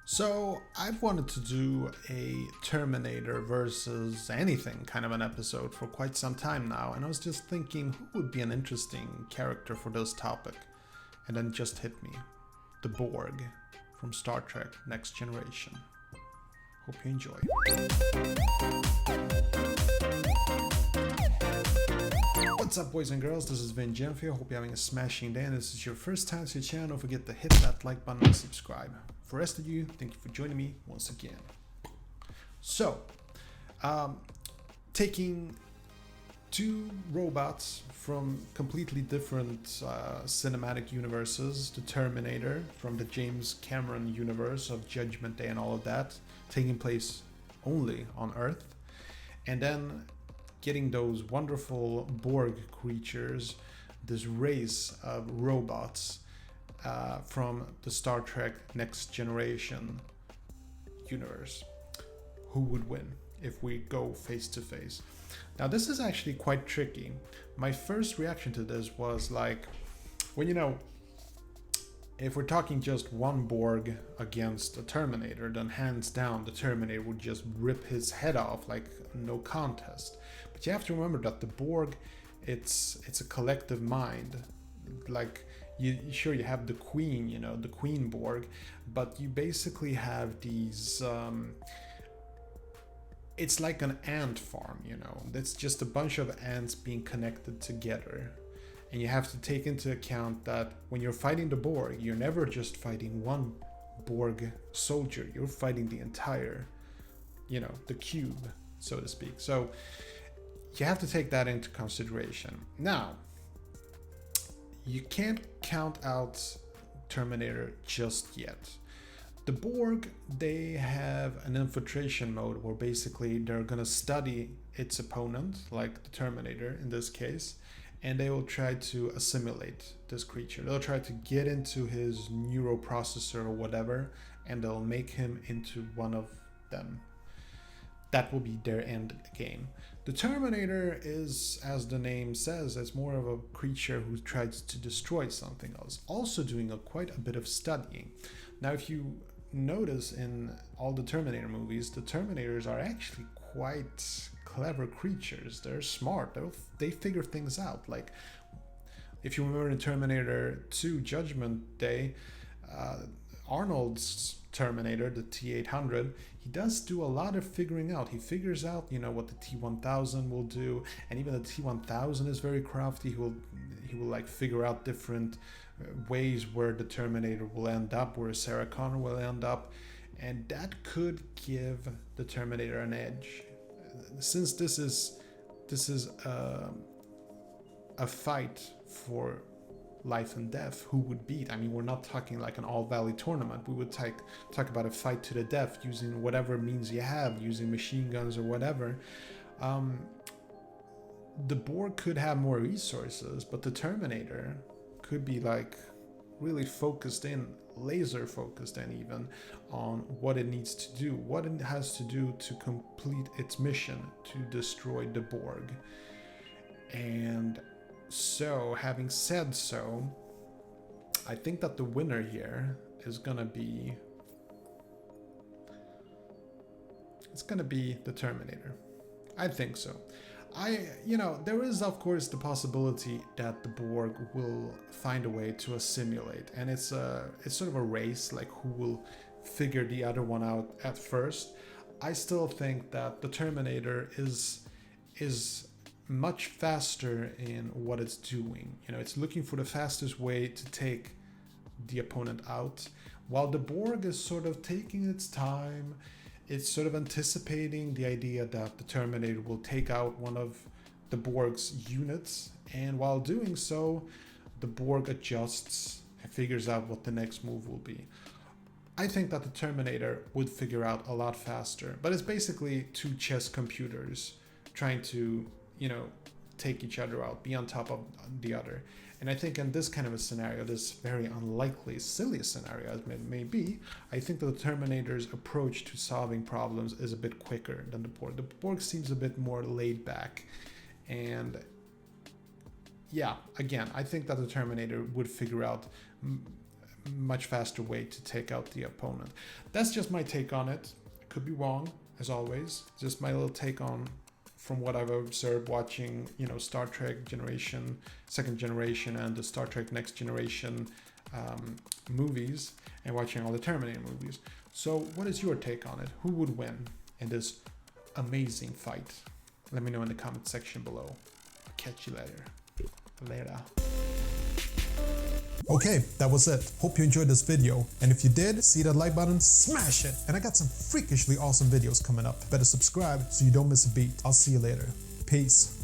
So, I've wanted to do a Terminator versus anything kind of an episode for quite some time now, and I was just thinking who would be an interesting character for this topic. And then it just hit me. The Borg from Star Trek Next Generation. Hope you enjoy. What's up, boys and girls? This is Vin Genfio. Hope you're having a smashing day, and this is your first time to the channel. Don't forget to hit that like button and subscribe. For the rest of you, thank you for joining me once again. So, taking two robots from completely different cinematic universes, the Terminator from the James Cameron universe of Judgment Day and all of that, taking place only on Earth, and then getting those wonderful Borg creatures, this race of robots from the Star Trek Next Generation universe. Who would win if we go face to face? Now, this is actually quite tricky. My first reaction to this was like, well, if we're talking just one Borg against a Terminator, then hands down the Terminator would just rip his head off like no contest. But you have to remember that the Borg, it's a collective mind. Like, you have the Queen, the Queen Borg, but you basically have these it's like an ant farm, that's just a bunch of ants being connected together. And you have to take into account that when you're fighting the Borg, you're never just fighting one Borg soldier, you're fighting the entire, the cube, so to speak. So you have to take that into consideration. Now, you can't count out Terminator just yet. The Borg, they have an infiltration mode where basically they're gonna study its opponent, like the Terminator in this case, and they will try to assimilate this creature. They'll try to get into his neuroprocessor or whatever, and they'll make him into one of them. That will be their end game. The Terminator is, as the name says, it's more of a creature who tries to destroy something else, also doing quite a bit of studying. Now, if you notice in all the Terminator movies, the Terminators are actually quite clever creatures. They're smart. They figure things out. Like, if you remember in Terminator 2 Judgment Day, Arnold's Terminator, the T-800, he does do a lot of figuring out. He figures out, what the T-1000 will do, and even the T-1000 is very crafty. He will like figure out different ways where the Terminator will end up, where Sarah Connor will end up, and that could give the Terminator an edge. Since this is a fight for life and death, who would beat? I mean, we're not talking like an all-valley tournament. We would talk about a fight to the death using whatever means you have, using machine guns or whatever. The Borg could have more resources, but the Terminator could be like really focused in, laser focused in even, on what it needs to do, what it has to do to complete its mission to destroy the Borg. And so, having said so, I think that the winner here is gonna be the Terminator. I think so. There is of course the possibility that the Borg will find a way to assimilate, and it's sort of a race, like who will figure the other one out at first. I still think that the Terminator is much faster in what it's doing. It's looking for the fastest way to take the opponent out, while the Borg is sort of taking its time. It's sort of anticipating the idea that the Terminator will take out one of the Borg's units, and while doing so, the Borg adjusts and figures out what the next move will be. I think that the Terminator would figure out a lot faster, but it's basically two chess computers trying to, take each other out, be on top of the other. And I think in this kind of a scenario, this very unlikely, silly scenario as it may be, I think that the Terminator's approach to solving problems is a bit quicker than the Borg. The Borg seems a bit more laid back. And yeah, again, I think that the Terminator would figure out much faster way to take out the opponent. That's just my take on it. I could be wrong, as always. Just my little take on from what I've observed watching, you know, Star Trek Generation, Second Generation, and the Star Trek Next Generation movies, and watching all the Terminator movies. So what is your take on it? Who would win in this amazing fight? Let me know in the comment section below. I'll catch you later. Later. Okay, that was it. Hope you enjoyed this video. And if you did, see that like button, smash it. And I got some freakishly awesome videos coming up. Better subscribe so you don't miss a beat. I'll see you later. Peace.